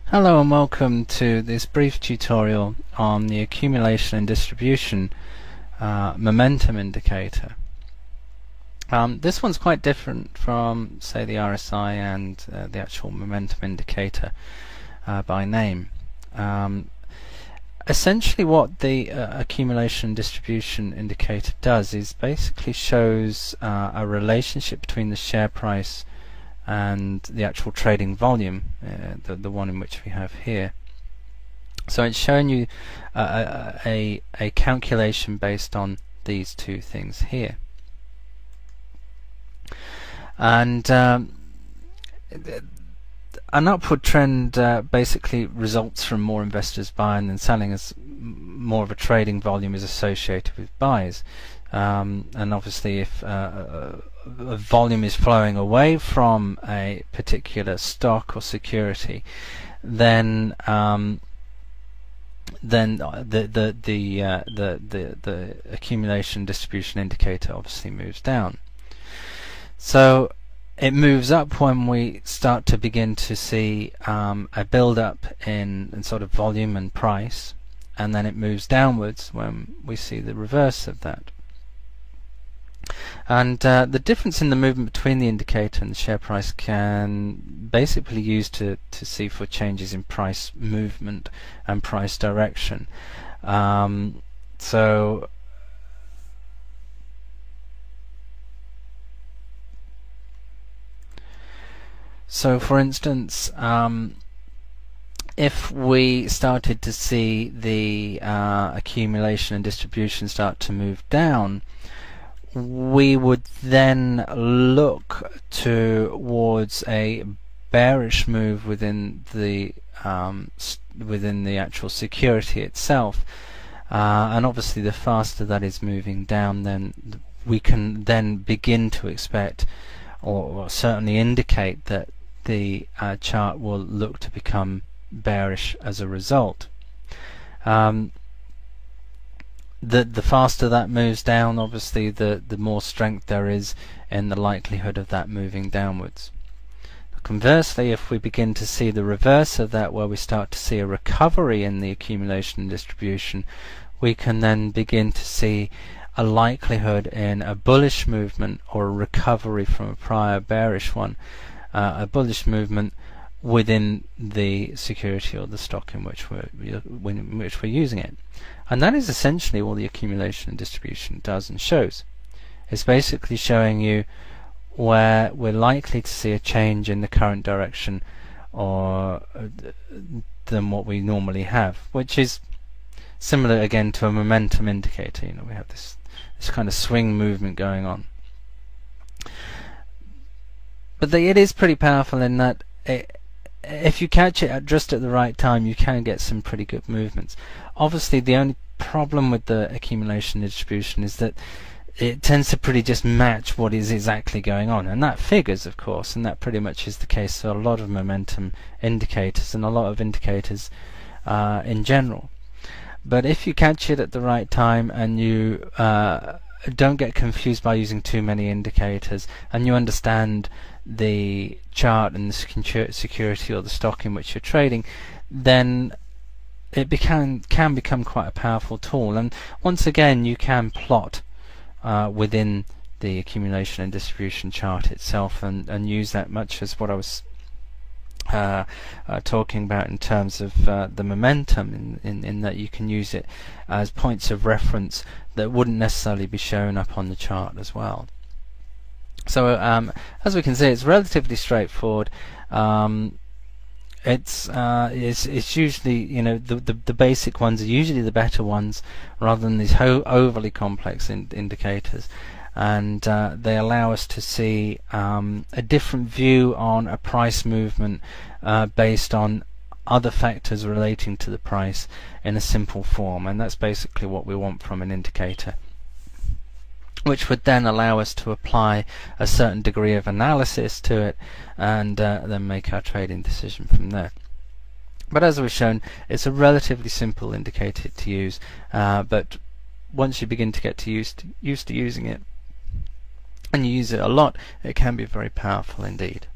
Hello and welcome to this brief tutorial on the accumulation and distribution momentum indicator. This one's quite different from, say, the RSI and the actual momentum indicator by name. Essentially what the accumulation and distribution indicator does is basically shows a relationship between the share price and the actual trading volume, the one in which we have here. So it's showing you a calculation based on these two things here. And an upward trend basically results from more investors buying than selling, as more of a trading volume is associated with buys. And obviously if a volume is flowing away from a particular stock or security, then the accumulation distribution indicator obviously moves down. So it moves up when we start to begin to see a build-up in sort of volume and price, and then it moves downwards when we see the reverse of that. And the difference in the movement between the indicator and the share price can basically be used to see for changes in price movement and price direction. So for instance, if we started to see the accumulation and distribution start to move down, we would then look towards a bearish move within the actual security itself, and obviously the faster that is moving down, then we can then begin to expect, or certainly indicate, that the chart will look to become bearish as a result. The faster that moves down, obviously the more strength there is in the likelihood of that moving downwards. Conversely, if we begin to see the reverse of that, where we start to see a recovery in the accumulation and distribution, we can then begin to see a likelihood in a bullish movement or a recovery from a prior bearish one, a bullish movement within the security or the stock in which we're using it. And that is essentially all the accumulation and distribution does and shows. It's basically showing you where we're likely to see a change in the current direction or than what we normally have, which is similar again to a momentum indicator. You know, we have this kind of swing movement going on. But it is pretty powerful in that if you catch it just at the right time, you can get some pretty good movements. Obviously, the only problem with the accumulation and distribution is that it tends to pretty just match what is exactly going on, and that figures, of course, and that pretty much is the case for a lot of momentum indicators and a lot of indicators in general. But if you catch it at the right time and you don't get confused by using too many indicators, and you understand the chart and the security or the stock in which you're trading, then it can become quite a powerful tool. And once again, you can plot within the accumulation and distribution chart itself and use that, much as what I was talking about in terms of the momentum, in that you can use it as points of reference that wouldn't necessarily be shown up on the chart as well. So as we can see, it's relatively straightforward. It's usually, you know, the basic ones are usually the better ones, rather than these overly complex indicators, and they allow us to see a different view on a price movement based on other factors relating to the price in a simple form, and that's basically what we want from an indicator, which would then allow us to apply a certain degree of analysis to it and then make our trading decision from there. But as we've shown, it's a relatively simple indicator to use, but once you begin to get used to using it, and you use it a lot, it can be very powerful indeed.